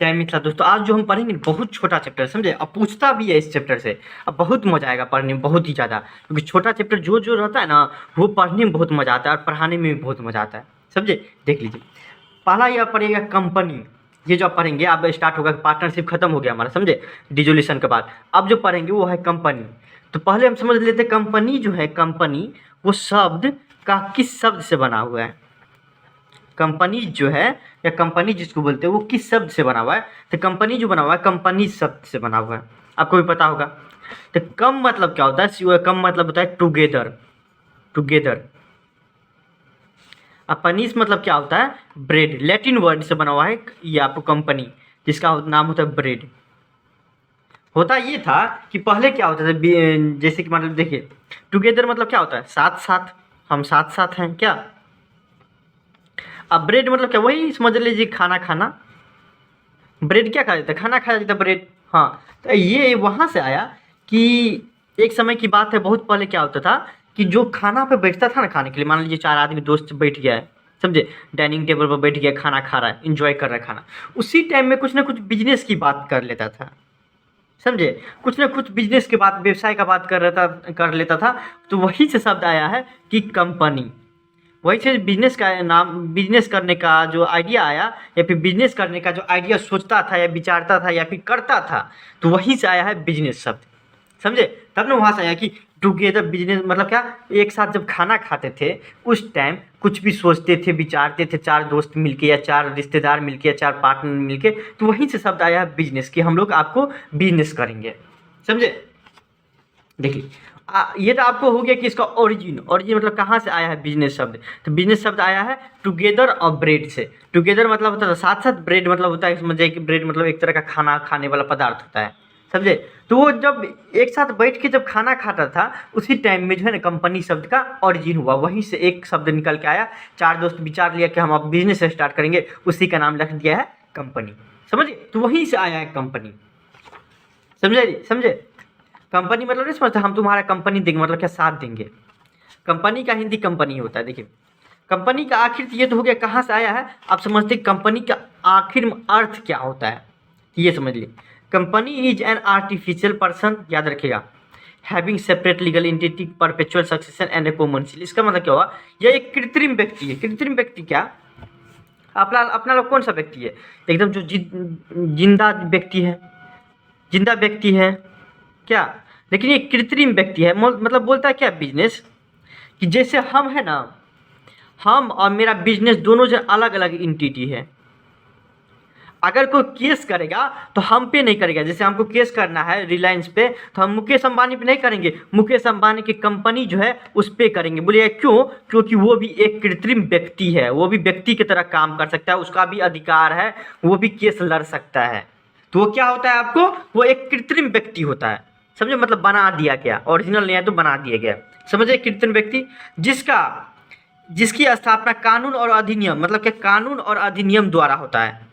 जय मिथिला दोस्तों, आज जो हम पढ़ेंगे बहुत छोटा चैप्टर समझे। अब पूछता भी है इस चैप्टर से। अब बहुत मजा आएगा पढ़ने में, बहुत ही ज़्यादा, क्योंकि छोटा चैप्टर जो जो रहता है ना वो पढ़ने में बहुत मजा आता है और पढ़ाने में भी बहुत मजा आता है समझे। देख लीजिए, पहला यह पढ़ेगा कंपनी। ये जो आप पढ़ेंगे अब स्टार्ट होगा, पार्टनरशिप खत्म हो गया हमारा समझे डिजोल्यूशन के बाद। अब जो पढ़ेंगे वो है कंपनी। तो पहले हम समझ लेते हैं कंपनी जो है, कंपनी वो शब्द का किस शब्द से बना हुआ है। कंपनी जो है या कंपनी जिसको बोलते हैं वो किस शब्द से बना हुआ है। तो कंपनी जो बना हुआ है कंपनी शब्द से बना हुआ है, आपको भी पता होगा। तो कम मतलब क्या होता है, कम मतलब होता है टुगेदर, टुगेदर। अब पनीस मतलब क्या होता है, ब्रेड। लैटिन वर्ड से बना हुआ है ये आपको कंपनी, जिसका नाम होता है ब्रेड। होता ये था कि पहले क्या होता था, जैसे कि मतलब देखिए टुगेदर मतलब क्या होता है, साथ साथ, हम साथ साथ हैं क्या। अब ब्रेड मतलब क्या, वही समझ लीजिए खाना खाना। ब्रेड क्या खा जाता है, खाना खाया जाता है ब्रेड। हाँ, तो ये वहाँ से आया कि एक समय की बात है, बहुत पहले क्या होता था कि जो खाना पे बैठता था ना खाने के लिए, मान लीजिए 4 आदमी दोस्त बैठ गया है समझे, डाइनिंग टेबल पर बैठ गया, खाना खा रहा है, इंजॉय कर रहा है खाना। उसी टाइम में कुछ ना कुछ बिजनेस की बात कर लेता था समझे, कुछ ना कुछ बिजनेस के बात, व्यवसाय का बात कर लेता था। तो वही से शब्द आया है कि कंपनी। वही से बिजनेस का नाम, बिजनेस करने का जो आइडिया आया, या फिर बिजनेस करने का जो आइडिया सोचता था या विचारता था या फिर करता था, तो वहीं से आया है बिजनेस शब्द समझे। तब ना वहाँ से आया कि टुगेदर बिजनेस मतलब क्या, एक साथ जब खाना खाते थे उस टाइम कुछ भी सोचते थे, विचारते थे, 4 दोस्त मिलके या 4 रिश्तेदार मिलके या 4 पार्टनर मिलके, तो वहीं से शब्द आया है बिजनेस, कि हम लोग आपको बिजनेस करेंगे समझे। देखिए ये तो आपको हो गया कि इसका ओरिजिन, ओरिजिन मतलब कहाँ से आया है बिजनेस शब्द। तो बिजनेस शब्द आया है टुगेदर और ब्रेड से। टुगेदर मतलब होता है साथ साथ, ब्रेड मतलब होता है समझे कि ब्रेड मतलब एक तरह का खाना खाने वाला पदार्थ होता है समझे। तो वो जब एक साथ बैठ के जब खाना खाता था उसी टाइम में जो है ना कंपनी शब्द का ओरिजिन हुआ, वहीं से एक शब्द निकल के आया। 4 दोस्त विचार लिया कि हम अब बिजनेस स्टार्ट करेंगे, उसी का नाम रख दिया है कंपनी समझिए। तो वहीं से आया है कंपनी समझे, समझे। कंपनी मतलब नहीं समझते, हम तुम्हारा कंपनी देंगे मतलब क्या, साथ देंगे। कंपनी का हिंदी कंपनी होता है। देखिए कंपनी का आखिर ये तो हो गया कहाँ से आया है, आप समझते कंपनी का आखिर में अर्थ क्या होता है, ये समझ लीजिए। Company is an artificial person, याद रखिएगा, having separate legal entity, perpetual succession and A common seal. इसका मतलब क्या हुआ, यह एक कृत्रिम व्यक्ति है। कृत्रिम व्यक्ति क्या, अपना अपना लोग कौन सा व्यक्ति है, एकदम जो जिंदा व्यक्ति है, जिंदा व्यक्ति है क्या। लेकिन ये कृत्रिम व्यक्ति है, मतलब बोलता है क्या बिजनेस, कि जैसे हम है ना, हम और मेरा बिजनेस दोनों जो अलग अलग एंटिटी है। अगर कोई केस करेगा तो हम पे नहीं करेगा, जैसे हमको केस करना है रिलायंस पे, तो हम मुकेश अंबानी पे नहीं करेंगे, मुकेश अंबानी की कंपनी जो है उस पे करेंगे। बोलिए क्यों, क्योंकि वो भी एक कृत्रिम व्यक्ति है, वो भी व्यक्ति की तरह काम कर सकता है, उसका भी अधिकार है, वो भी केस लड़ सकता है। तो वो क्या होता है आपको, वो एक कृत्रिम व्यक्ति होता है समझे, मतलब बना दिया गया, ओरिजिनल नहीं है तो बना दिया गया समझे। कृत्रिम व्यक्ति जिसकी स्थापना कानून और अधिनियम, मतलब क्या कानून और अधिनियम द्वारा होता है,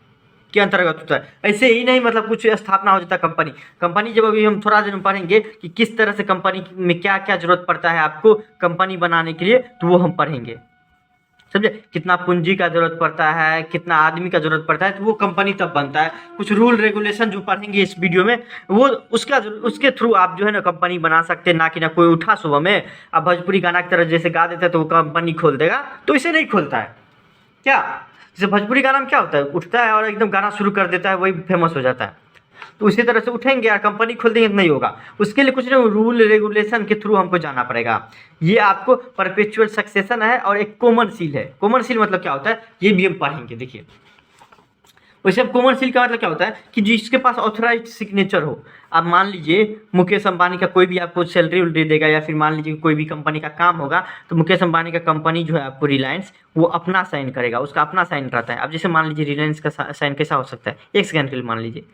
के अंतर्गत होता है। ऐसे ही नहीं मतलब कुछ स्थापना हो जाता है कंपनी। कंपनी जब अभी हम थोड़ा देर में पढ़ेंगे कि किस तरह से कंपनी में क्या क्या जरूरत पड़ता है आपको कंपनी बनाने के लिए, तो वो हम पढ़ेंगे समझे। कितना पूंजी का जरूरत पड़ता है, कितना आदमी का जरूरत पड़ता है, तो वो कंपनी तब बनता है। कुछ रूल रेगुलेशन जो पढ़ेंगे इस वीडियो में, वो उसके थ्रू आप जो है ना कंपनी बना सकते हैं। ना कि ना कोई उठा सुबह में अब भोजपुरी गाना की तरह जैसे गा देता है तो वो कंपनी खोल देगा, तो इसे नहीं खोलता है क्या। जैसे भोजपुरी गाना में क्या होता है, उठता है और एकदम गाना शुरू कर देता है, वही फेमस हो जाता है। तो उसी तरह से उठेंगे यार कंपनी खोल देंगे तो नहीं होगा, उसके लिए कुछ ना रूल रेगुलेशन के थ्रू हमको जाना पड़ेगा। ये आपको परपेचुअल सक्सेशन है और एक कॉमन सील है। कॉमन सील मतलब क्या होता है, ये भी हम पढ़ेंगे। देखिए वैसे कॉमन सील का मतलब क्या होता है कि जिसके पास ऑथराइज्ड सिग्नेचर हो। अब मान लीजिए मुकेश अंबानी का कोई भी आपको सैलरी उलरी देगा, या फिर मान लीजिए कोई भी कंपनी का काम होगा, तो मुकेश अंबानी का कंपनी जो है आपको रिलायंस, वो अपना साइन करेगा, उसका अपना साइन रहता है। अब जैसे मान लीजिए रिलायंस का साइन कैसा हो सकता है, एक सेकंड के लिए मान लीजिए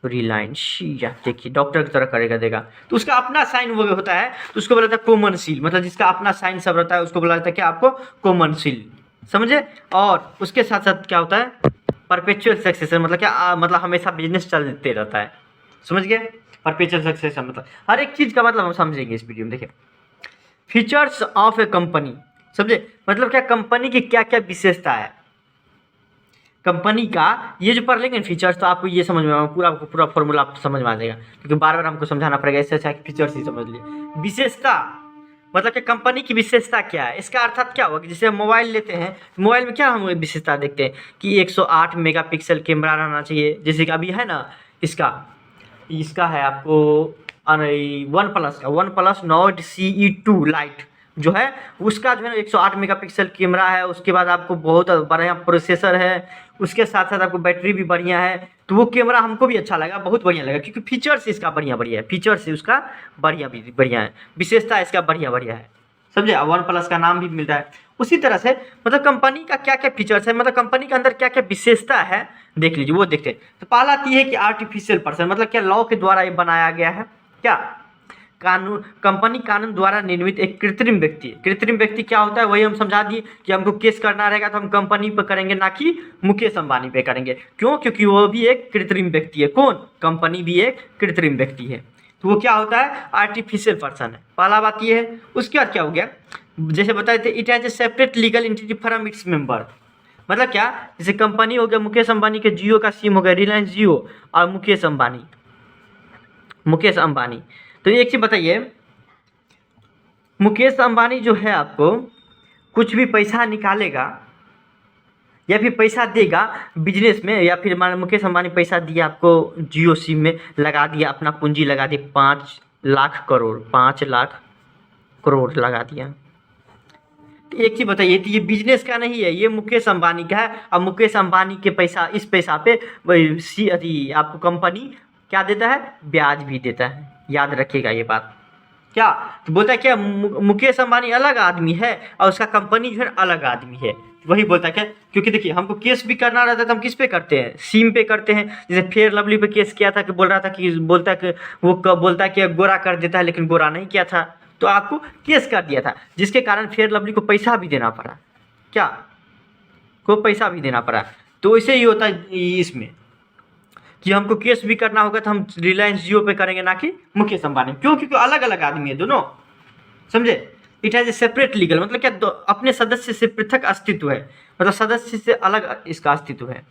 रिलायंस, या देखिए डॉक्टर की तरह करेगा देगा, तो उसका अपना साइन वो होता है, तो उसको बोला जाता है कॉमन सील। मतलब जिसका अपना साइन सब रहता है उसको बोला जाता है क्या, आपको कॉमन सील समझे। और उसके साथ साथ क्या होता है, परपेचुअल सक्सेशन, मतलब क्या मतलब हमेशा बिजनेस चलते रहता है समझ गए। परपेचुअल सक्सेशन मतलब हर एक चीज़ का मतलब हम समझेंगे इस वीडियो में। देखिए फीचर्स ऑफ ए कंपनी समझे, मतलब क्या कंपनी की क्या क्या विशेषता है। कंपनी का ये जो पढ़ लेंगे फीचर्स तो आपको ये समझ में आएगा, पूरा पूरा फॉर्मूला आपको समझ में आ जाएगा, क्योंकि बार बार हमको समझाना पड़ेगा, इससे अच्छा फीचर्स ही समझ लिए। विशेषता मतलब कि कंपनी की विशेषता क्या है, इसका अर्थात क्या होगा कि जैसे हम मोबाइल लेते हैं, मोबाइल में क्या हम विशेषता देखते हैं कि 108 मेगापिक्सल कैमरा रहना चाहिए, जैसे कि अभी है ना इसका है आपको one plus not CE2 light जो है उसका जो है ना 108 मेगापिक्सल कैमरा है, उसके बाद आपको बहुत बढ़िया प्रोसेसर है, उसके साथ साथ आपको बैटरी भी बढ़िया है, तो वो कैमरा हमको भी अच्छा लगा, बहुत बढ़िया लगा, क्योंकि फीचर्स इसका बढ़िया है, फीचर्स उसका बढ़िया है, विशेषता इसका बढ़िया है, समझे। वन प्लस का नाम भी मिल रहा है। उसी तरह से मतलब कंपनी का क्या क्या फीचर्स है, मतलब कंपनी के अंदर क्या क्या विशेषता है देख लीजिए, वो देखते हैं। तो पहला आती है कि आर्टिफिशियल पर्सन, मतलब क्या लॉ के द्वारा ये बनाया गया है, क्या कानून, कंपनी कानून द्वारा निर्मित एक कृत्रिम व्यक्ति है। कृत्रिम व्यक्ति क्या होता है वही हम समझा दिए कि हमको केस करना रहेगा तो हम कंपनी पे करेंगे, ना कि मुकेश अंबानी पे करेंगे। क्यों? क्योंकि वो भी एक कृत्रिम व्यक्ति है। कौन? कंपनी भी एक कृत्रिम व्यक्ति है, तो वो क्या होता है? आर्टिफिशियल पर्सन है। पहला बात ये है। उसके बाद क्या हो गया, जैसे बताए थे, it has A separate legal entity from its member. मतलब क्या, जैसे कंपनी हो गया मुकेश अंबानी के, जियो का सिम हो गया रिलायंस जियो, और मुकेश अंबानी। तो एक चीज बताइए, मुकेश अंबानी जो है आपको कुछ भी पैसा निकालेगा या फिर पैसा देगा बिजनेस में, या फिर मान मुकेश अंबानी पैसा दिया आपको जियो सिम में, लगा दिया, अपना पूंजी लगा दी 5 लाख करोड़ लगा दिया। तो एक चीज बताइए, तो ये बिजनेस का नहीं है, ये मुकेश अंबानी का है। अब मुकेश अंबानी के पैसा, इस पैसा पे आपको कंपनी क्या देता है? ब्याज भी देता है। याद रखिएगा ये बात। क्या तो बोलता है क्या, मुकेश अंबानी अलग आदमी है और उसका कंपनी जो है अलग आदमी है। वही बोलता है क्या, क्योंकि देखिए हमको केस भी करना रहता है तो हम किस पे करते हैं? सिम पे करते हैं। जैसे फेयर लवली पे केस किया था कि बोल रहा था कि बोलता है कि वो बोलता है कि गोरा कर देता है, लेकिन गोरा नहीं किया था, तो आपको केस कर दिया था, जिसके कारण फेयर लवली को पैसा भी देना पड़ा। क्या को पैसा भी देना पड़ा। तो ऐसे ही होता है इसमें कि हमको केस भी करना होगा तो हम रिलायंस जियो पे करेंगे, ना कि मुकेश अंबानी। क्यों? क्योंकि अलग अलग आदमी है दोनों, समझे। It has A separate legal, मतलब क्या, अपने सदस्य से पृथक अस्तित्व है, मतलब सदस्य से अलग इसका अस्तित्व है।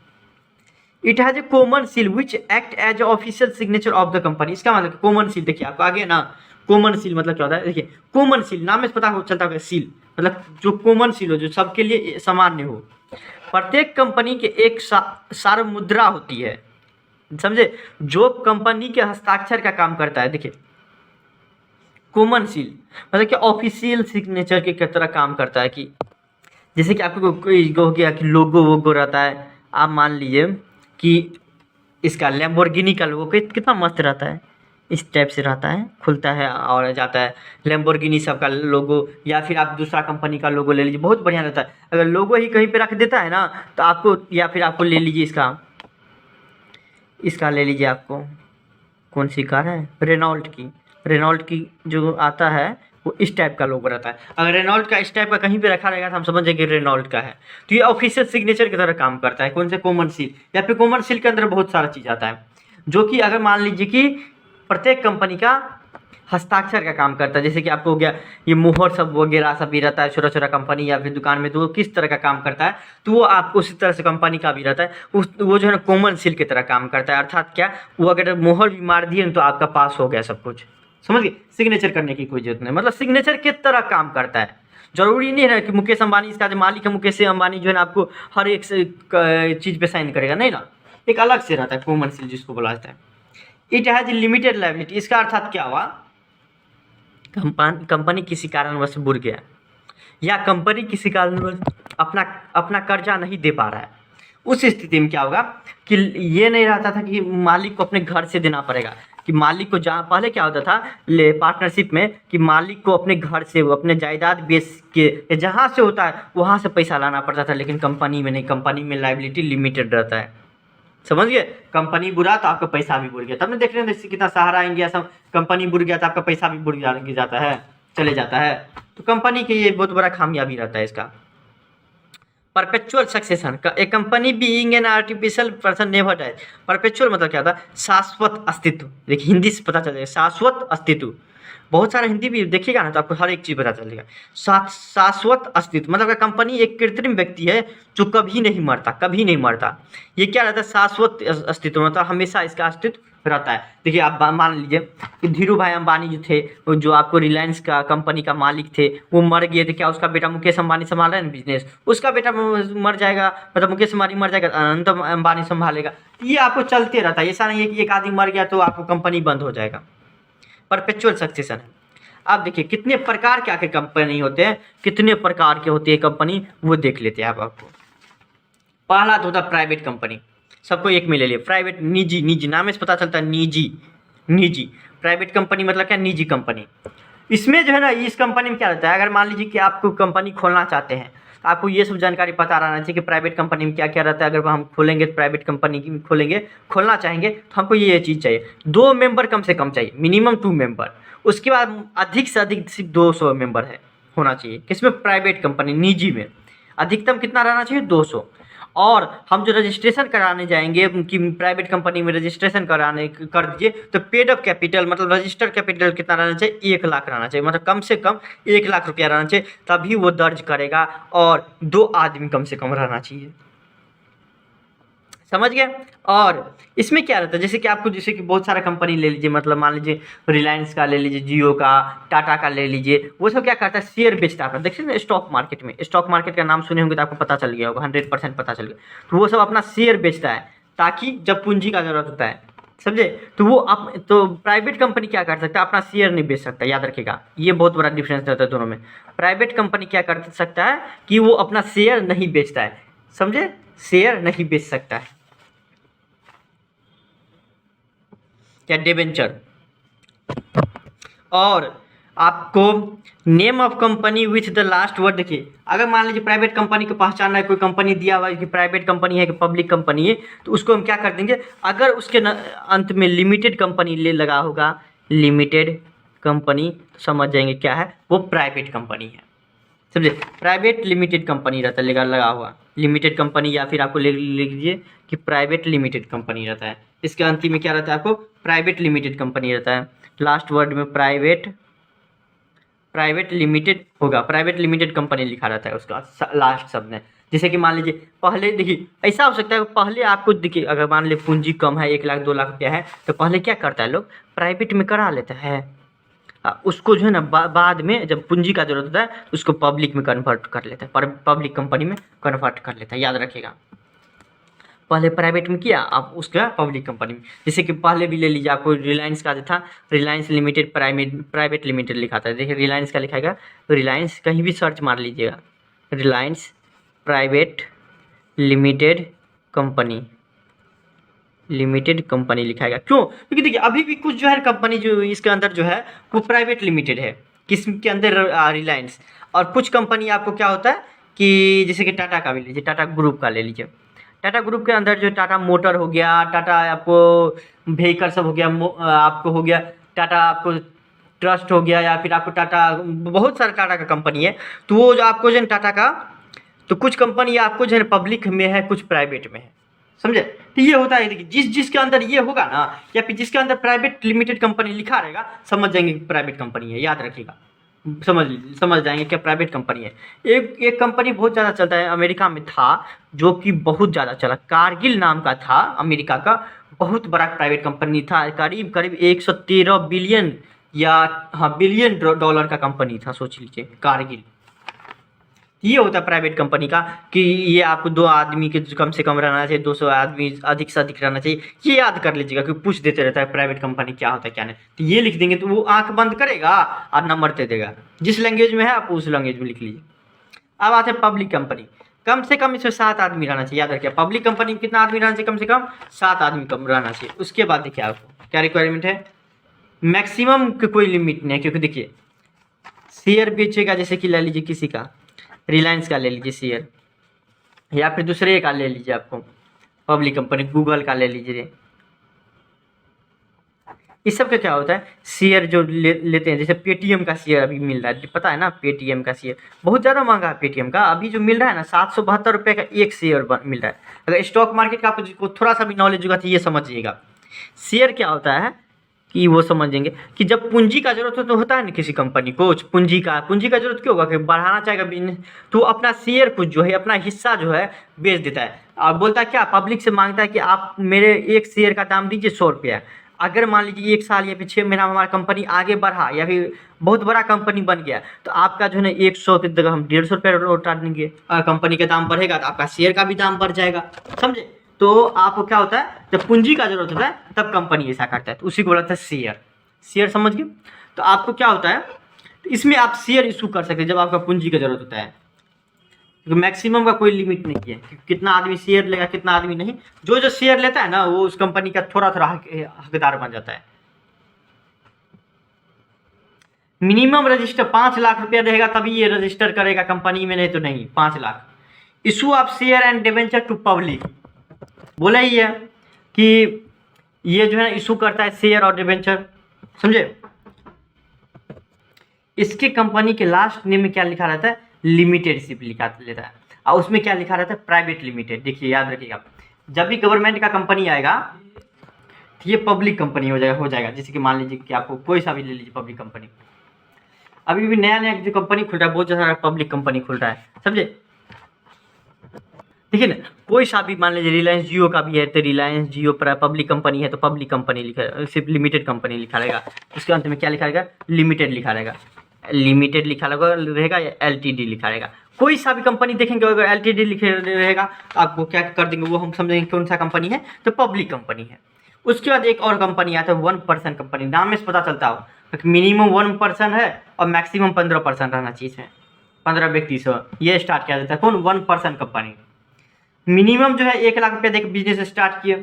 It has a common seal which act as official signature of the company. इसका मतलब कॉमन सील, देखिए आपको आगे ना, कॉमन सील मतलब क्या होता है, देखिए कॉमन सील नाम में पता हो चलता है, सील मतलब जो कॉमन सील हो, जो सबके लिए सामान्य हो। प्रत्येक कंपनी के एक सार्वमुद्रा होती है, समझे, जो कंपनी के हस्ताक्षर का काम करता है। देखिए कॉमन सील मतलब कि ऑफिशियल सिग्नेचर के तरह काम करता है, कि जैसे कि आपको कोई हो गया कि लोगो वोगो रहता है। आप मान लीजिए कि इसका लैम्बोर्गिनी का लोगो कितना मस्त रहता है, इस टाइप से रहता है, खुलता है और जाता है। लैम्बोर्गिनी सबका लोगो, या फिर आप दूसरा कंपनी का लोगो ले लीजिए, बहुत बढ़िया रहता है। अगर लोगो ही कहीं पे रख देता है ना, तो आपको, या फिर आपको ले लीजिए इसका ले लीजिए, आपको कौन सी कार है, रेनॉल्ट की जो आता है वो इस टाइप का लोगो रहता है। अगर रेनॉल्ट का इस टाइप का कहीं पे रखा रहेगा तो हम समझ जाएंगे रेनॉल्ट का है। तो ये ऑफिशियल सिग्नेचर की तरह काम करता है। कौन से? Common seal. या फिर कॉमन सील के अंदर बहुत सारा चीज़ आता है, जो कि अगर मान लीजिए कि प्रत्येक कंपनी का हस्ताक्षर का काम करता है। जैसे कि आपको हो गया ये मोहर सब वगैरह सब भी रहता है, छोटा छोटा कंपनी या फिर दुकान में, तो वो किस तरह का काम करता है, तो वो आपको उसी तरह से कंपनी का भी रहता है। वो जो है ना कॉमन सील की तरह काम करता है। अर्थात क्या, वो अगर मोहर भी मार दिए तो आपका पास हो गया सब कुछ, समझ गए। सिग्नेचर करने की कोई जरूरत नहीं, मतलब सिग्नेचर किस तरह काम करता है। जरूरी नहीं है कि मुकेश अंबानी, इसका जो मालिक है मुकेश अंबानी, जो है ना आपको हर एक चीज़ पे साइन करेगा, नहीं ना, एक अलग से रहता है कॉमन सील जिसको बोला जाता है। It has limited liability. इसका अर्थात क्या हुआ, कंपनी किसी कारणवश बुड़ गया, या कंपनी किसी कारणवश अपना कर्जा नहीं दे पा रहा है, उस स्थिति में क्या होगा कि ये नहीं रहता था कि मालिक को अपने घर से देना पड़ेगा, कि मालिक को, जहाँ पहले क्या होता था पार्टनरशिप में, कि मालिक को अपने घर से, अपने जायदाद बेच के, जहाँ से होता है वहाँ से पैसा लाना पड़ता था। लेकिन कंपनी में नहीं, कंपनी में लायबिलिटी लिमिटेड रहता है, समझ गए। कंपनी बुरा तो आपका पैसा भी बुड़ गया। तब नहीं देख रहे हैं जैसे कितना सहारा इंडिया सब, कंपनी बुड़ गया तो आपका पैसा भी बुड़ जाता है, चले जाता है। तो कंपनी के ये बहुत बड़ा खामियाबी रहता है इसका। Perpetual succession, a company being an artificial person never dies. Perpetual मतलब क्या होता है? शाश्वत अस्तित्व। देखिए हिंदी से पता चल जाएगा, शाश्वत अस्तित्व। बहुत सारा हिंदी भी देखिएगा ना तो आपको हर एक चीज़ पता चलेगा। शाश्वत अस्तित्व मतलब कि कंपनी एक कृत्रिम व्यक्ति है जो कभी नहीं मरता, कभी नहीं मरता। ये क्या रहता है, शाश्वत अस्तित्व, मतलब हमेशा इसका अस्तित्व रहता है। देखिए आप मान लीजिए कि धीरू भाई अंबानी जो थे, वो जो आपको रिलायंस का कंपनी का मालिक थे, वो मर गए थे, क्या उसका बेटा मुकेश अंबानी संभाल रहा है ना बिजनेस, उसका बेटा मर जाएगा, मतलब मुकेश अंबानी मर जाएगा, अनंत अंबानी संभालेगा। ये आपको चलते रहता है, ऐसा नहीं है कि एक आदमी मर गया तो आपको कंपनी बंद हो जाएगा। परपेचुअल सक्सेशन है। आप देखिए कितने प्रकार के आखिर कंपनी होते हैं, कितने प्रकार के होती है कंपनी, वो देख लेते हैं आप आपको। पहला तो होता है प्राइवेट कंपनी, सबको एक में ले लिए। प्राइवेट निजी, निजी नाम से पता चलता है, निजी, निजी। प्राइवेट कंपनी मतलब क्या, निजी कंपनी। इसमें जो है ना, इस कंपनी में क्या रहता है, अगर मान लीजिए कि आपको कंपनी खोलना चाहते हैं, आपको ये सब जानकारी पता रहना चाहिए कि प्राइवेट कंपनी में क्या क्या रहता है। अगर हम खोलेंगे, प्राइवेट कंपनी की खोलेंगे, खोलना चाहेंगे तो हमको ये चीज़ चाहिए, 2 मेंबर कम से कम चाहिए, मिनिमम 2 मेंबर। उसके बाद अधिक से अधिक सिर्फ 200 मेंबर है होना चाहिए। किसमें, प्राइवेट कंपनी, निजी में अधिकतम कितना रहना चाहिए, 200। और हम जो रजिस्ट्रेशन कराने जाएंगे कि प्राइवेट कंपनी में रजिस्ट्रेशन कराने कर दीजिए, तो पेड अप कैपिटल मतलब रजिस्टर्ड कैपिटल कितना रहना चाहिए, 1 लाख रहना चाहिए, मतलब कम से कम 1 लाख रुपया रहना चाहिए, तभी वो दर्ज करेगा। और 2 आदमी कम से कम रहना चाहिए, समझ गए। और इसमें क्या रहता है, जैसे कि आपको, जैसे कि बहुत सारा कंपनी ले लीजिए, मतलब मान लीजिए रिलायंस का ले लीजिए, जियो का, टाटा का ले लीजिए, वो सब क्या करता है, शेयर बेचता है अपना। देखिए ना स्टॉक मार्केट में, स्टॉक मार्केट का नाम सुने होंगे तो आपको पता चल गया होगा, 100% पता चल गया। तो वो सब अपना शेयर बेचता है ताकि जब पूंजी का जरूरत होता है, समझे, तो वो तो प्राइवेट कंपनी क्या कर सकता है, अपना शेयर नहीं बेच सकता, याद रखिएगा, ये बहुत बड़ा डिफरेंस रहता है दोनों में। प्राइवेट कंपनी क्या कर सकता है कि वो अपना शेयर नहीं बेचता है, समझे, शेयर नहीं बेच सकता है। क्या, डिबेंचर। और आपको name of company with the last word, देखिए अगर मान लीजिए प्राइवेट कंपनी को पहचानना है, कोई कंपनी दिया हुआ है कि प्राइवेट कंपनी है कि पब्लिक कंपनी है, तो उसको हम क्या कर देंगे, अगर उसके अंत में लिमिटेड कंपनी ले लगा होगा, लिमिटेड कंपनी, समझ जाएंगे क्या है, वो प्राइवेट कंपनी है, समझे। प्राइवेट लिमिटेड कंपनी रहता है लगा हुआ, लिमिटेड कंपनी, या फिर आपको लिख लीजिए कि प्राइवेट लिमिटेड कंपनी रहता है। इसके अंतिम में क्या रहता है, आपको प्राइवेट लिमिटेड कंपनी रहता है, लास्ट वर्ड में प्राइवेट लिमिटेड होगा, प्राइवेट लिमिटेड कंपनी लिखा रहता है उसका लास्ट शब्द में। जैसे कि मान लीजिए पहले, देखिए ऐसा हो सकता है पहले आपको, देखिए अगर मान लीजिए पूंजी कम है, 1 लाख 2 लाख रुपया है, तो पहले क्या करता है, लोग प्राइवेट में करा लेता है, उसको जो है ना बाद में जब पूंजी का जरूरत होता है उसको पब्लिक में कन्वर्ट कर लेता है, पर पब्लिक कंपनी में कन्वर्ट कर लेता है, याद रखिएगा। पहले प्राइवेट में किया, अब उसका पब्लिक कंपनी में। जैसे कि पहले भी ले लीजिए, आपको रिलायंस का जो था, रिलायंस लिमिटेड प्राइवेट लिमिटेड लिखा था, देखिए रिलायंस का लिखाएगा, तो रिलायंस कहीं भी सर्च मार लीजिएगा, Reliance private limited company, limited company लिखाएगा। क्यों, क्योंकि देखिए अभी भी कुछ जो है कंपनी जो इसके अंदर जो है वो प्राइवेट लिमिटेड है, किसके अंदर, रिलायंस। और कुछ कंपनी आपको क्या होता है कि जैसे कि टाटा का भी लीजिए, टाटा ग्रुप का ले लीजिए, टाटा ग्रुप के अंदर जो टाटा मोटर हो गया, टाटा आपको व्हीकल सब हो गया, आपको हो गया टाटा, आपको ट्रस्ट हो गया, या फिर आपको टाटा, बहुत सारा टाटा का कंपनी है। तो वो जो आपको जो है टाटा का, तो कुछ कंपनी आपको जो है पब्लिक में है, कुछ प्राइवेट में है, समझे। तो ये होता है, देखिए जिसके अंदर ये होगा ना, या फिर जिसके अंदर प्राइवेट लिमिटेड कंपनी लिखा रहेगा, समझ जाएंगे कि प्राइवेट कंपनी है, याद रखिएगा, समझ जाएंगे क्या प्राइवेट कंपनी है। एक कंपनी बहुत ज़्यादा चलता है, अमेरिका में था, जो कि बहुत ज़्यादा चला, कारगिल नाम का था, अमेरिका का बहुत बड़ा प्राइवेट कंपनी था, करीब करीब 113 बिलियन, या हाँ बिलियन डॉलर का कंपनी था, सोच लीजिए कारगिल। ये होता है प्राइवेट कंपनी का कि ये आपको 2 आदमी के कम से कम रहना चाहिए, 200 आदमी अधिक से अधिक रहना चाहिए, ये याद कर लीजिएगा, क्योंकि पूछ देते रहता है प्राइवेट कंपनी क्या होता है क्या नहीं। तो ये लिख देंगे तो वो आंख बंद करेगा और नंबर दे देगा, जिस लैंग्वेज में है आप उस लैंग्वेज में लिख लीजिए। अब आते हैं पब्लिक कंपनी, कम से कम इसमें 7 आदमी रहना चाहिए, याद रखिए पब्लिक कंपनी में कितना आदमी रहना चाहिए, कम से कम 7 आदमी कम रहना चाहिए। उसके बाद देखिए आपको क्या रिक्वायरमेंट है, मैक्सिमम की कोई लिमिट नहीं है, क्योंकि देखिए शेयर बेचेगा, जैसे कि ले लीजिए किसी का, रिलायंस का ले लीजिए शेयर, या फिर दूसरे का ले लीजिए, आपको पब्लिक कंपनी गूगल का ले लीजिए। इस सब का क्या होता है, शेयर जो लेते हैं, जैसे पेटीएम का शेयर अभी मिल रहा है, पता है ना, पेटीएम का शेयर बहुत ज़्यादा महंगा है। पेटीएम का अभी जो मिल रहा है ना, 772 रुपये का एक शेयर मिल रहा है। अगर स्टॉक मार्केट का आपको थोड़ा सा भी नॉलेज होगा तो ये समझिएगा, शेयर क्या होता है कि वो समझेंगे कि जब पूंजी का ज़रूरत हो तो होता है ना किसी कंपनी को, पूंजी का ज़रूरत क्यों होगा कि बढ़ाना चाहेगा बिजनेस, तो अपना शेयर कुछ जो है, अपना हिस्सा जो है बेच देता है और बोलता है क्या, पब्लिक से मांगता है कि आप मेरे एक शेयर का दाम दीजिए 100 रुपया। अगर मान लीजिए 1 साल या फिर 6 महीना में हमारा कंपनी आगे बढ़ा या फिर बहुत बड़ा कंपनी बन गया, तो आपका जो है ना 100 की जगह हम 150 रुपये लौटा देंगे। कंपनी का दाम बढ़ेगा तो आपका शेयर का भी दाम बढ़ जाएगा, समझे। तो आपको क्या होता है, जब पूंजी का जरूरत होता है तब कंपनी ऐसा करता है, तो उसी को बोला था शेयर। शेयर समझ गए। तो आपको क्या होता है, तो इसमें आप शेयर इशू कर सकते हैं जब आपका पूंजी का जरूरत होता है, क्योंकि मैक्सिमम का कोई लिमिट नहीं है कि कितना आदमी शेयर लेगा कितना आदमी नहीं। जो जो शेयर लेता है ना वो उस कंपनी का थोड़ा थोड़ा हकदार बन जाता है। मिनिमम रजिस्टर 5 लाख रुपया रहेगा तभी ये रजिस्टर करेगा कंपनी में, नहीं तो नहीं। 5 lakh. Issue of share and debenture to public, बोला ही है कि ये जो है इशू करता है शेयर और डिबेंचर, समझे। इसके कंपनी के लास्ट नेम में क्या लिखा रहता है, लिमिटेड सिर्फ लिखा लेता है, और उसमें क्या लिखा रहता है, प्राइवेट लिमिटेड। देखिए याद रखिएगा, जब भी गवर्नमेंट का कंपनी आएगा तो ये पब्लिक कंपनी हो जाएगा। जैसे कि मान लीजिए कि आपको कोई सा भी ले लीजिए पब्लिक कंपनी, अभी भी नया जो कंपनी खुल रहा है बहुत ज़्यादा पब्लिक कंपनी खुल रहा है, समझे। देखिए ना, कोई सा भी मान लीजिए रिलायंस जियो का भी है तो रिलायंस जियो पर पब्लिक कंपनी है तो पब्लिक कंपनी लिखा, सिर्फ लिमिटेड कंपनी लिखा रहेगा। उसके अंत में क्या लिखा रहेगा, लिमिटेड लिखा रहेगा। लिमिटेड लिखा रहेगा या एलटीडी लिखा रहेगा। कोई सा भी कंपनी देखेंगे अगर एलटीडी लिखे रहेगा तो आपको क्या कर देंगे, वो हम समझेंगे कौन सा कंपनी है, तो पब्लिक कंपनी है। उसके बाद एक और कंपनी आता है 1% कंपनी, नाम में से पता चलता हो मिनिमम 1% है और मैक्सिमम 15% रहना चाहिए इसमें, 15 व्यक्ति से ये स्टार्ट किया जाता है। कौन, 1% कंपनी। मिनिमम जो है 1 लाख रुपया देकर बिजनेस स्टार्ट किए,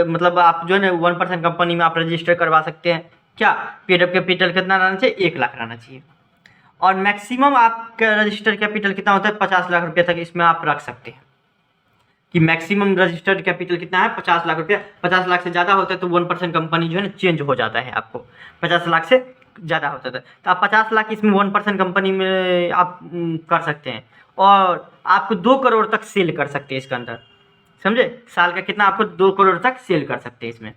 मतलब आप जो है ना 1% कंपनी में आप रजिस्टर करवा सकते हैं। क्या पेड अप कैपिटल कितना रहना चाहिए, 1 लाख रहना चाहिए। और मैक्सिमम आपका रजिस्टर्ड कैपिटल कितना होता है, 50 लाख रुपये तक इसमें आप रख सकते हैं। कि मैक्सिमम रजिस्टर्ड कैपिटल कितना है, 50 लाख रुपया। 50 लाख से ज़्यादा होता है तो 1% कंपनी जो है ना चेंज हो जाता है आपको, 50 लाख से ज़्यादा होता है तो आप 50 लाख इसमें 1% कंपनी में आप कर सकते हैं। और आपको 2 करोड़ तक सेल कर सकते हैं इसके अंदर, समझे। साल का कितना, आपको 2 करोड़ तक सेल कर सकते हैं इसमें।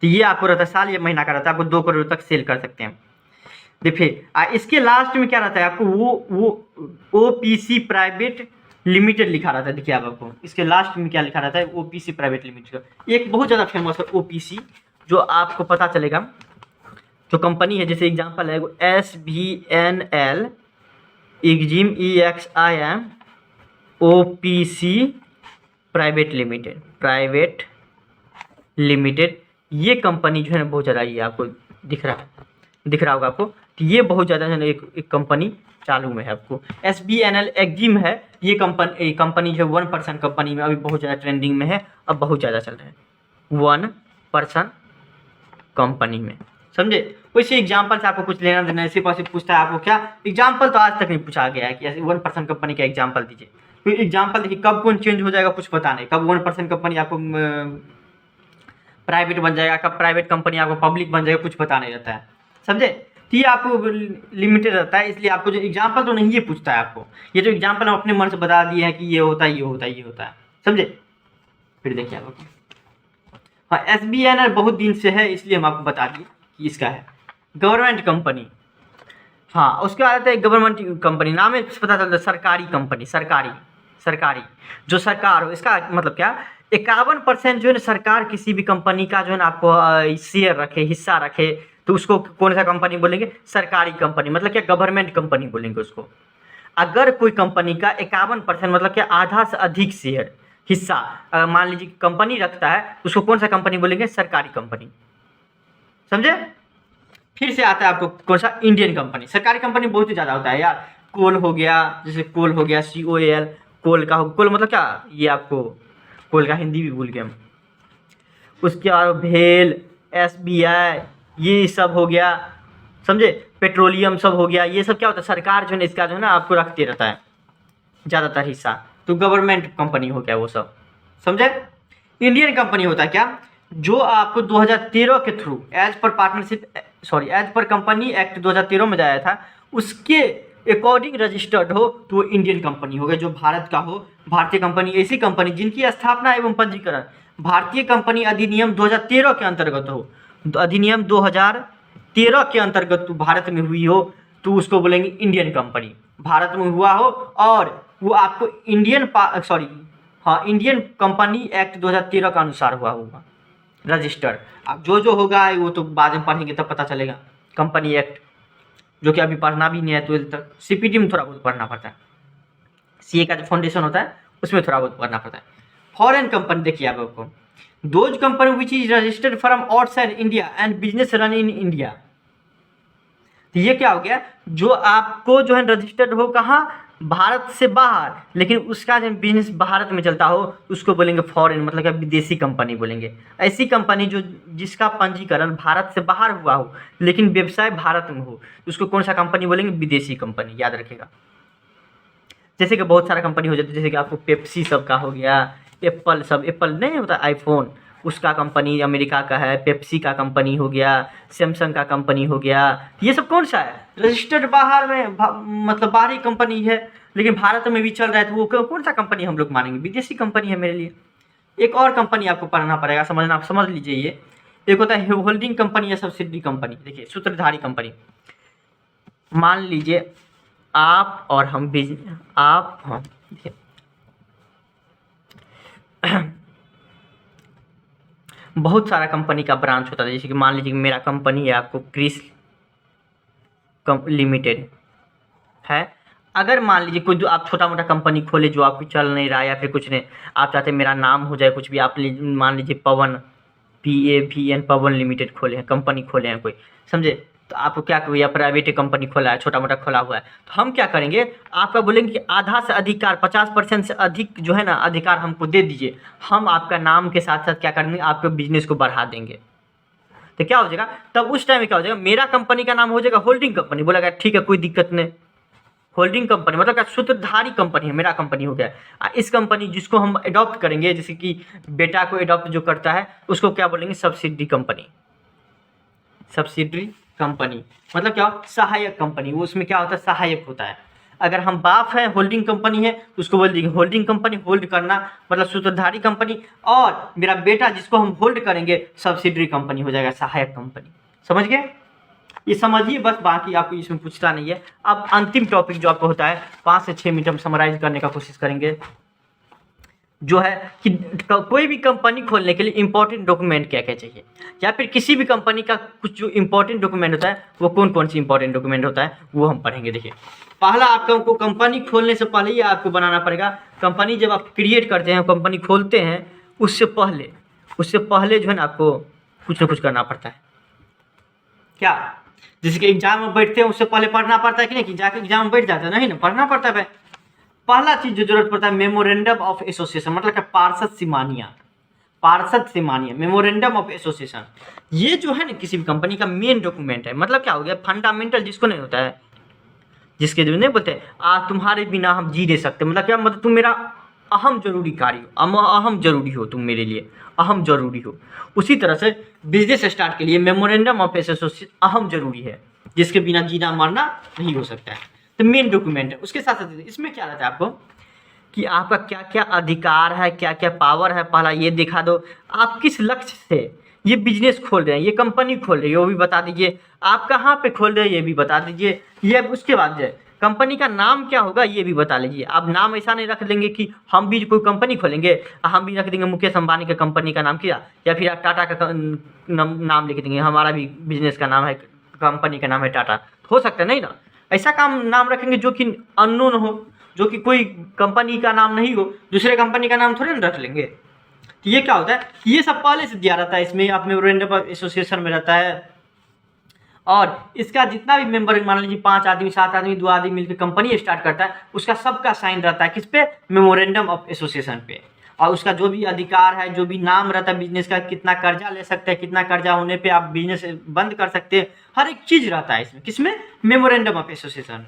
तो ये आपको रहता है साल या महीना का रहता है, आपको 2 करोड़ तक सेल कर सकते हैं। देखिए इसके लास्ट में क्या रहता है, आपको वो ओपीसी प्राइवेट लिमिटेड लिखा रहता है। देखिए आपको इसके लास्ट में क्या लिखा रहता है, ओपीसी प्राइवेट लिमिटेड। एक बहुत ज़्यादा फेमस है ओपीसी, जो आपको पता चलेगा जो कंपनी है, जैसे एग्जांपल है SVNL EXIM EXIM OPC private limited. ये कंपनी जो है ना बहुत ज़्यादा, ये आपको दिख रहा होगा आपको, तो ये बहुत ज़्यादा है ना एक कंपनी चालू में है आपको। SVNL EXIM है ये कंपनी जो 1% कंपनी में अभी बहुत ज़्यादा ट्रेंडिंग में है, अब बहुत ज़्यादा चल रहा है 1% कंपनी में, समझे। वैसे एग्जाम्पल से आपको कुछ लेना देना, ऐसे पास पूछता है आपको क्या एग्जाम्पल, तो आज तक नहीं पूछा गया है कि ऐसे 1% कंपनी का एग्जाम्पल दीजिए। तो एग्जाम्पल देखिए कब कौन चेंज हो जाएगा कुछ पता नहीं, कब 1% कंपनी आपको प्राइवेट बन जाएगा, कब प्राइवेट कंपनी आपको पब्लिक बन जाएगा, कुछ पता नहीं रहता है, समझे। तो ये आपको लिमिटेड रहता है, इसलिए आपको जो एग्जाम्पल तो नहीं ये पूछता है आपको, ये जो एग्जाम्पल हम अपने मन से बता दिए हैं कि ये होता है ये होता है ये होता है, समझे। फिर देखिए आपको, हाँ SVNL बहुत दिन से है इसलिए हम आपको बता दिए कि इसका है। गवर्नमेंट कंपनी, हाँ उसके बाद आता है गवर्नमेंट कंपनी, नाम में पता चलता है सरकारी कंपनी, सरकारी जो सरकार हो। इसका मतलब क्या, 51% जो है ना सरकार किसी भी कंपनी का जो है ना आपको शेयर रखे, हिस्सा रखे, तो उसको कौन सा कंपनी बोलेंगे, सरकारी कंपनी। मतलब क्या, गवर्नमेंट कंपनी बोलेंगे उसको। अगर कोई कंपनी का 51% मतलब क्या, आधा से अधिक शेयर हिस्सा मान लीजिए कंपनी रखता है, उसको कौन सा कंपनी बोलेंगे, सरकारी कंपनी, समझे। फिर से आता है आपको कौन सा, इंडियन कंपनी। सरकारी कंपनी बहुत ही ज़्यादा होता है यार, कोल हो गया, जैसे कोल हो गया COAL, कोल का कोल मतलब क्या, ये आपको कोल का हिंदी भी भूल गए हम। उसके बाद भेल, SBI, ये सब हो गया, समझे। पेट्रोलियम सब हो गया, ये सब क्या होता है, सरकार जो है इसका जो है ना आपको रखते रहता है ज़्यादातर हिस्सा, तो गवर्नमेंट कंपनी हो गया वो सब, समझे। इंडियन कंपनी होता है क्या, जो आपको 2013 के through as per company act 2013 में लाया था, उसके अकॉर्डिंग रजिस्टर्ड हो तो वो इंडियन कंपनी होगा, जो भारत का हो। भारतीय कंपनी ऐसी कंपनी जिनकी स्थापना एवं पंजीकरण भारतीय कंपनी अधिनियम 2013 के अंतर्गत हो, अधिनियम 2013 के अंतर्गत भारत में हुई हो तो उसको बोलेंगे इंडियन कंपनी। भारत में हुआ हो और वो आपको इंडियन कंपनी एक्ट 2013 का अनुसार हुआ होगा रजिस्टर्ड। अब जो जो होगा वो तो बाद में पढ़ेंगे तब पता चलेगा। कंपनी एक्ट जो कि अभी पढ़ना भी नहीं है 12th तक, सीपीटी में थोड़ा बहुत पढ़ना पड़ता है, सीए का जो फाउंडेशन होता है उसमें थोड़ा बहुत पढ़ना पड़ता है। फॉरेन कंपनी देखिए आपको, those company which is registered from outside India and business run in India. तो ये क्या हो गया, जो आपको जो है रजिस्टर्ड हो कहाँ, भारत से बाहर, लेकिन उसका जो बिजनेस भारत में चलता हो उसको बोलेंगे फॉरेन, मतलब क्या विदेशी कंपनी बोलेंगे। ऐसी कंपनी जो जिसका पंजीकरण भारत से बाहर हुआ हो लेकिन व्यवसाय भारत में हो उसको कौन सा कंपनी बोलेंगे, विदेशी कंपनी, याद रखेगा। जैसे कि बहुत सारा कंपनी हो जाता है, जैसे कि आपको पेप्सी सब का हो गया, एप्पल नहीं होता आईफोन, उसका कंपनी अमेरिका का है, पेप्सी का कंपनी हो गया, सैमसंग का कंपनी हो गया, ये सब कौन सा है, रजिस्टर्ड बाहर में, मतलब बाहरी कंपनी है लेकिन भारत में भी चल रहा है, तो वो कौन सा कंपनी हम लोग मानेंगे, विदेशी कंपनी है मेरे लिए। एक और कंपनी आपको पढ़ना पड़ेगा, समझना, आप समझ लीजिए। ये एक होता है होल्डिंग कंपनी या सब्सिडरी कंपनी। देखिए सूत्रधारी कंपनी, मान लीजिए आप और हम देखिए बहुत सारा कंपनी का ब्रांच होता है, जैसे कि मान लीजिए मेरा कंपनी है, आपको क्रिस लिमिटेड है। अगर मान लीजिए कोई जो आप छोटा मोटा कंपनी खोले जो आपको चल नहीं रहा है या फिर कुछ नहीं, आप चाहते हैं मेरा नाम हो जाए कुछ भी, आप मान लीजिए पवन, PAVN पवन लिमिटेड खोले हैं, कंपनी खोले हैं कोई, समझे, तो आपको क्या करिए, प्राइवेट कंपनी खोला है, छोटा मोटा खोला हुआ है, तो हम क्या करेंगे, आपका बोलेंगे कि आधा से अधिकार 50% से अधिक जो है ना अधिकार हमको दे दीजिए, हम आपका नाम के साथ साथ क्या करेंगे, आपके बिजनेस को बढ़ा देंगे। तो क्या हो जाएगा, तब उस टाइम में क्या हो जाएगा, मेरा कंपनी का नाम हो जाएगा होल्डिंग कंपनी। बोला गया ठीक है कोई दिक्कत नहीं, होल्डिंग कंपनी मतलब क्या, सूत्रधारी कंपनी है, मेरा कंपनी हो गया। इस कंपनी जिसको हम अडॉप्ट करेंगे, जैसे कि बेटा को अडॉप्ट जो करता है उसको क्या बोलेंगे, सब्सिडरी कंपनी। सब्सिडरी कंपनी मतलब क्या, सहायक कंपनी, वो उसमें क्या होता है, सहायक होता है। अगर हम बाप है, होल्डिंग कंपनी है, तो उसको बोल देंगे होल्डिंग कंपनी, होल्ड करना मतलब सूत्रधारी कंपनी, और मेरा बेटा जिसको हम होल्ड करेंगे सब्सिडरी कंपनी हो जाएगा, सहायक कंपनी। समझ गए, ये समझिए बस, बाकी आपको इसमें पूछता नहीं है। अब अंतिम टॉपिक जो आपको होता है 5 से 6 मिनट हम समराइज करने का कोशिश करेंगे, जो है कि कोई भी कंपनी खोलने के लिए इंपॉर्टेंट डॉक्यूमेंट क्या क्या चाहिए, या फिर किसी भी कंपनी का कुछ जो इंपॉर्टेंट डॉक्यूमेंट होता है वो कौन कौन सी इंपॉर्टेंट डॉक्यूमेंट होता है वो हम पढ़ेंगे। देखिए पहला, आपको कंपनी खोलने से पहले ही आपको बनाना पड़ेगा, कंपनी जब आप क्रिएट करते हैं, कंपनी खोलते हैं, उससे पहले जो है ना आपको कुछ ना कुछ करना पड़ता है। क्या, जैसे कि एग्जाम में बैठते हैं उससे पहले पढ़ना पड़ता है कि नहीं, कि जाके एग्जाम में बैठ जाता है, नहीं ना, पढ़ना पड़ता है। पहला चीज जो जरूरत पड़ता है, मेमोरेंडम ऑफ एसोसिएशन, मतलब क्या, पार्षद सिमानिया, मेमोरेंडम ऑफ एसोसिएशन। ये जो है ना किसी भी कंपनी का मेन डॉक्यूमेंट है, मतलब क्या हो गया, फंडामेंटल, जिसको नहीं होता है, जिसके जो नहीं बोलते तुम्हारे बिना हम जी नहीं सकते, मतलब क्या, मतलब तुम मेरा अहम जरूरी कार्य हो, अहम जरूरी हो, तुम मेरे लिए अहम जरूरी हो। उसी तरह से बिजनेस स्टार्ट के लिए मेमोरेंडम ऑफ एसोसिएशन अहम जरूरी है, जिसके बिना जीना मरना नहीं हो सकता है। तो मेन डॉक्यूमेंट है। उसके साथ साथ इसमें क्या रहता है आपको, कि आपका क्या क्या अधिकार है, क्या क्या पावर है, पहला ये दिखा दो, आप किस लक्ष्य से ये बिजनेस खोल रहे हैं, ये कंपनी खोल रही है वो भी बता दीजिए, आप कहाँ पे खोल रहे हैं ये भी बता दीजिए, ये उसके बाद जो है कंपनी का नाम क्या होगा ये भी बता लीजिए। आप नाम ऐसा नहीं रख देंगे कि हम भी कोई कंपनी खोलेंगे, हम भी रख देंगे मुकेश अंबानी का कंपनी का नाम किया, या फिर आप टाटा का नाम लिख देंगे, हमारा भी बिजनेस का नाम है, कंपनी का नाम है टाटा, हो सकता है नहीं ना। ऐसा नाम रखेंगे जो कि अननोन हो, जो कि कोई कंपनी का नाम नहीं हो, दूसरे कंपनी का नाम थोड़े ना रख लेंगे। तो ये क्या होता है, ये सब पहले से दिया रहता है, इसमें आप मेमोरेंडम ऑफ एसोसिएशन में रहता है, और इसका जितना भी मेंबर, मान लीजिए 5 आदमी 7 आदमी 2 आदमी मिलकर कंपनी स्टार्ट करता है, उसका सबका साइन रहता है किस पे, मेमोरेंडम ऑफ एसोसिएशन पे। और उसका जो भी अधिकार है, जो भी नाम रहता है बिजनेस का, कितना कर्जा ले सकते हैं, कितना कर्जा होने पे आप बिजनेस बंद कर सकते हैं, हर एक चीज रहता है इसमें, किसमें, मेमोरेंडम ऑफ एसोसिएशन।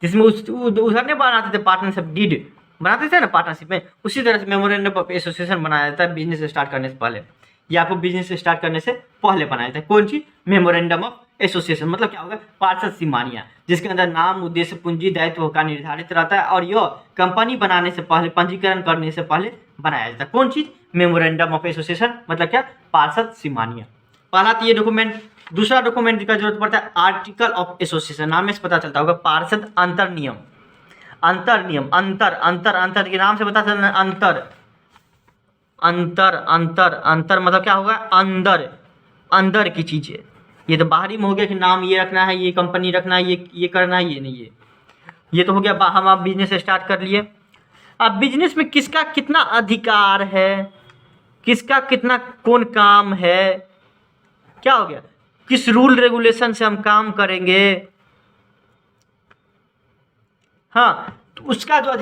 जिसमें उधर नहीं बनाते थे पार्टनरशिप डीड बनाते थे ना पार्टनरशिप में, उसी तरह से मेमोरेंडम ऑफ एसोसिएशन बनाया जाता है बिजनेस स्टार्ट करने से पहले, या आपको बिजनेस स्टार्ट करने से पहले बनाया जाता है। कौन सी, मेमोरेंडम ऑफ एसोसिएशन, मतलब क्या होगा, पार्षद सिमानिया, जिसके अंदर नाम, उद्देश्य, पूंजी, दायित्व का निर्धारित रहता है, और यह कंपनी बनाने से पहले, पंजीकरण करने से पहले बनाया जाता है। कौन चीज़? मेमोरेंडम ऑफ एसोसिएशन, मतलब क्या? पार्षद सीमानिया। पहला तो ये डॉक्यूमेंट। दूसरा डॉक्यूमेंट का जरूरत पड़ता है आर्टिकल ऑफ एसोसिएशन, नाम से पता चलता होगा पार्षद अंतर नियम। अंतर नियम, अंतर अंतर अंतर के नाम से पता चलता है अंतर अंतर अंतर अंतर मतलब क्या होगा? अंदर, अंदर की चीज़ें। ये तो बाहरी में हो गया कि नाम ये रखना है, ये कंपनी रखना है, ये करना है, ये नहीं है। ये तो हो गया हम आप बिजनेस स्टार्ट कर लिए। अब बिजनेस में किसका कितना अधिकार है, किसका कितना कौन काम है, क्या हो गया? किस रूल रेगुलेशन से हम काम करेंगे, हाँ, तो उसका जो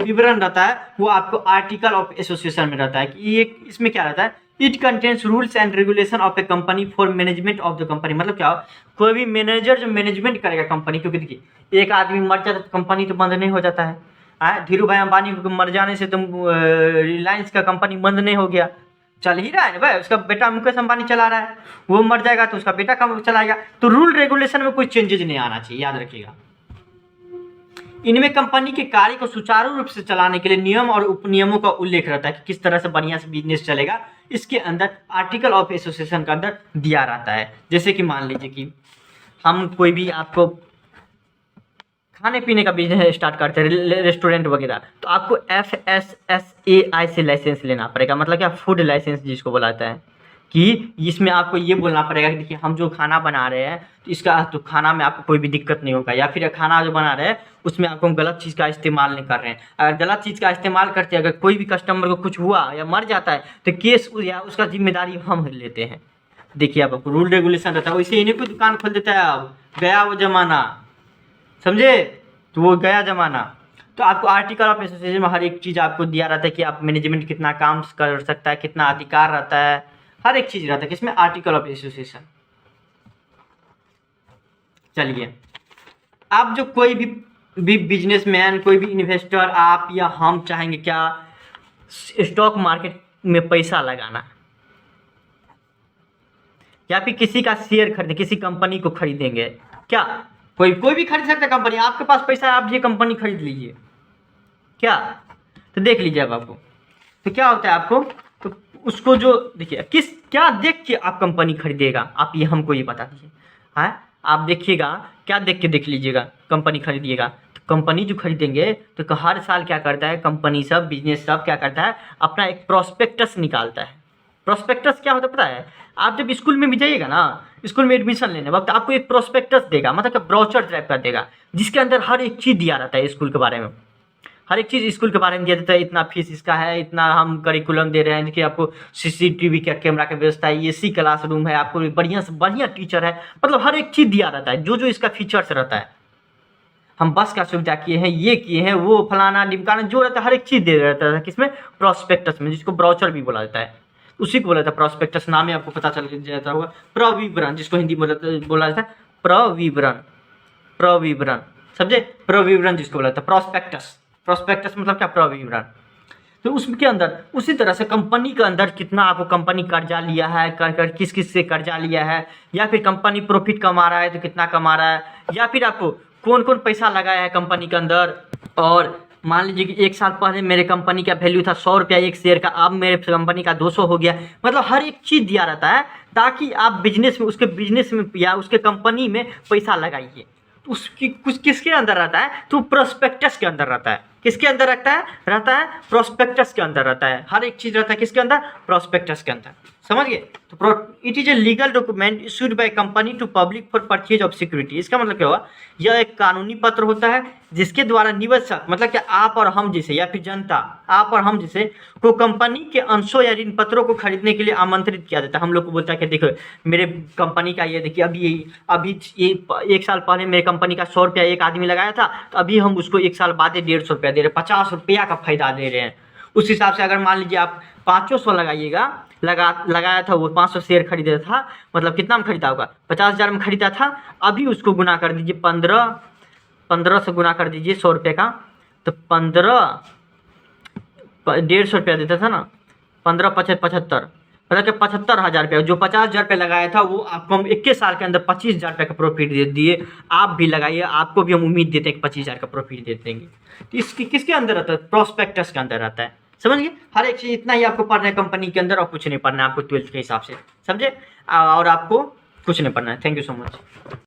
विवरण रहता है वो आपको आर्टिकल ऑफ एसोसिएशन में रहता है कि ये इसमें क्या रहता है? It contains rules and regulation of A company for management of the company. मतलब क्या? कोई भी मैनेजर जो मैनेजमेंट करेगा कंपनी, क्योंकि देखिए एक आदमी मर जाता है तो कंपनी तो बंद नहीं हो जाता है। धीरू भाई अंबानी को मर जाने से तुम रिलायंस का कंपनी बंद नहीं हो गया, चल ही रहा है ना भाई, उसका बेटा मुकेश अंबानी चला रहा है, वो मर जाएगा तो उसका बेटा कम चलाएगा। तो रूल रेगुलेशन में कोई चेंजेज नहीं आना चाहिए, याद रखिएगा। इनमें कंपनी के कार्य को सुचारू रूप से चलाने के लिए नियम और उपनियमों का उल्लेख रहता है कि किस तरह से बढ़िया से बिजनेस चलेगा। इसके अंदर आर्टिकल ऑफ एसोसिएशन का अंदर दिया रहता है। जैसे कि मान लीजिए कि हम कोई भी आपको खाने पीने का बिजनेस स्टार्ट करते हैं, रेस्टोरेंट वगैरह, तो आपको FSSAI से लाइसेंस लेना पड़ेगा। मतलब क्या? फूड लाइसेंस जिसको बुलाता है, कि इसमें आपको ये बोलना पड़ेगा कि देखिए हम जो खाना बना रहे हैं तो इसका तो खाना में आपको कोई भी दिक्कत नहीं होगा, या फिर खाना जो बना रहे हैं उसमें आपको हम गलत चीज़ का इस्तेमाल नहीं कर रहे हैं। अगर गलत चीज़ का इस्तेमाल करते हैं, अगर कोई भी कस्टमर को कुछ हुआ या मर जाता है तो केस या उसका जिम्मेदारी हम लेते हैं। देखिए आपको रूल रेगुलेशन रहता है। वैसे इन्हीं को दुकान खोल देता है, अब गया वो जमाना, समझे? तो वो गया जमाना। तो आपको आर्टिकल ऑफ एसोसिएशन में हर एक चीज़ आपको दिया रहता है कि आप मैनेजमेंट कितना काम कर सकता है, कितना अधिकार रहता है, हर एक चीज़ रहता है किसमें? Article of association. चलिए, आप जो कोई भी बिजनेसमैन, कोई भी इन्वेस्टर, आप या हम चाहेंगे क्या? स्टॉक मार्केट में पैसा लगाना, या फिर किसी का शेयर खरीदे, किसी कंपनी को खरीदेंगे क्या? कोई भी खरीद सकता है कंपनी। आपके पास पैसा है, आप ये कंपनी खरीद लीजिए क्या? तो देख लीजिए अब आपको तो क्या होता है आपको, तो उसको जो देखिए क्या देख के आप कंपनी खरीदेगा, आप ये हमको ये बता दीजिए। हाँ, आप देखिएगा क्या देख लीजिएगा कंपनी खरीदिएगा। तो कंपनी जो खरीदेंगे तो हर साल क्या करता है कंपनी सब, बिजनेस सब क्या करता है, अपना एक प्रोस्पेक्टस निकालता है। प्रोस्पेक्टस क्या होता है पता है? आप जब स्कूल में भी जाइएगा ना, स्कूल में एडमिशन लेने वक्त आपको एक प्रोस्पेक्टस देगा, मतलब कि ब्रोचर टाइप का देगा, जिसके अंदर हर एक चीज़ दिया रहता है स्कूल के बारे में। हर एक चीज़ स्कूल के बारे में दिया जाता है, इतना फीस इसका है, इतना हम करिकुलम दे रहे हैं, देखिए आपको CCTV का कैमरा की व्यवस्था है, AC क्लासरूम है, आपको बढ़िया से बढ़िया टीचर है, मतलब हर एक चीज़ दिया रहता है जो जो इसका फीचर्स रहता है। हम बस का सुविधा किए हैं, ये किए हैं, वो फलाना ढिमकाना जो रहता है हर एक चीज़ दे रहता है किसमें? प्रोस्पेक्टस में, जिसको ब्राउचर भी बोला जाता है। उसी को बोला जाता है प्रोस्पेक्टस, नाम ही आपको पता चल जाता होगा। प्रविवरण, जिसको हिंदी में बोला जाता है प्रविवरण, प्रविवरण समझे? प्रविवरण जिसको बोला जाता है प्रोस्पेक्टस। प्रोस्पेक्टस मतलब क्या? प्रविवरण। तो उसके अंदर उसी तरह से कंपनी के अंदर कितना आपको कंपनी कर्जा लिया है, कर किस किस से कर्जा लिया है, या फिर कंपनी प्रॉफिट कमा रहा है तो कितना कमा रहा है, या फिर आपको कौन कौन पैसा लगाया है कंपनी के अंदर। और मान लीजिए कि 1 साल पहले मेरे कंपनी का वैल्यू था 100 रुपया एक शेयर का, अब मेरे कंपनी का 200 हो गया। मतलब हर एक चीज़ दिया रहता है ताकि आप बिजनेस में, उसके बिजनेस में या उसके कंपनी में पैसा लगाइए। उसकी कुछ किसके अंदर रहता है? तो प्रोस्पेक्टस के अंदर रहता है। किसके अंदर रहता है प्रोस्पेक्टस के अंदर रहता है। हर एक चीज़ रहता है किसके अंदर? प्रोस्पेक्टस के अंदर। समझ गए? तो it is a legal document issued by company to public for purchase of security. इसका मतलब क्या हुआ? यह एक कानूनी पत्र होता है जिसके द्वारा निवेशक, मतलब कि आप और हम जैसे, या फिर जनता, आप और हम जैसे को कंपनी के अंशों या ऋण पत्रों को खरीदने के लिए आमंत्रित किया जाता है। हम लोग को बोलता है कि देखो मेरे कंपनी का ये देखिए, अभी ये 1 साल पहले मेरे कंपनी का 100 रुपया एक आदमी लगाया था, तो अभी हम उसको 1 साल बाद 150 रुपया दे रहे हैं, 50 रुपया का फायदा दे रहे हैं। उस हिसाब से अगर मान लीजिए आप 500 लगाइएगा, लगाया था, वो 500 शेयर खरीदा था, मतलब कितना में खरीदा होगा? 50,000 में खरीदा था। अभी उसको गुना कर दीजिए 15 से गुना कर दीजिए 100 रुपये का, तो 150 रुपया देता था ना, 15 75 75, मतलब कि 75,000 रुपया। जो 50,000 रुपये लगाया था वो आपको हम 21 साल के अंदर 25,000 रुपये का प्रॉफिट दे दिए। आप भी लगाइए, आपको भी हम उम्मीद देते हैं कि 25,000 का प्रॉफिट दे देंगे। तो इसकी किसके अंदर रहता है? प्रोस्पेक्टस के अंदर रहता है। समझ गए? हर एक चीज़ इतना ही आपको पढ़ना है कंपनी के अंदर, और कुछ नहीं पढ़ना है आपको 12th के हिसाब से, समझे? और आपको कुछ नहीं पढ़ना है। Thank you so much.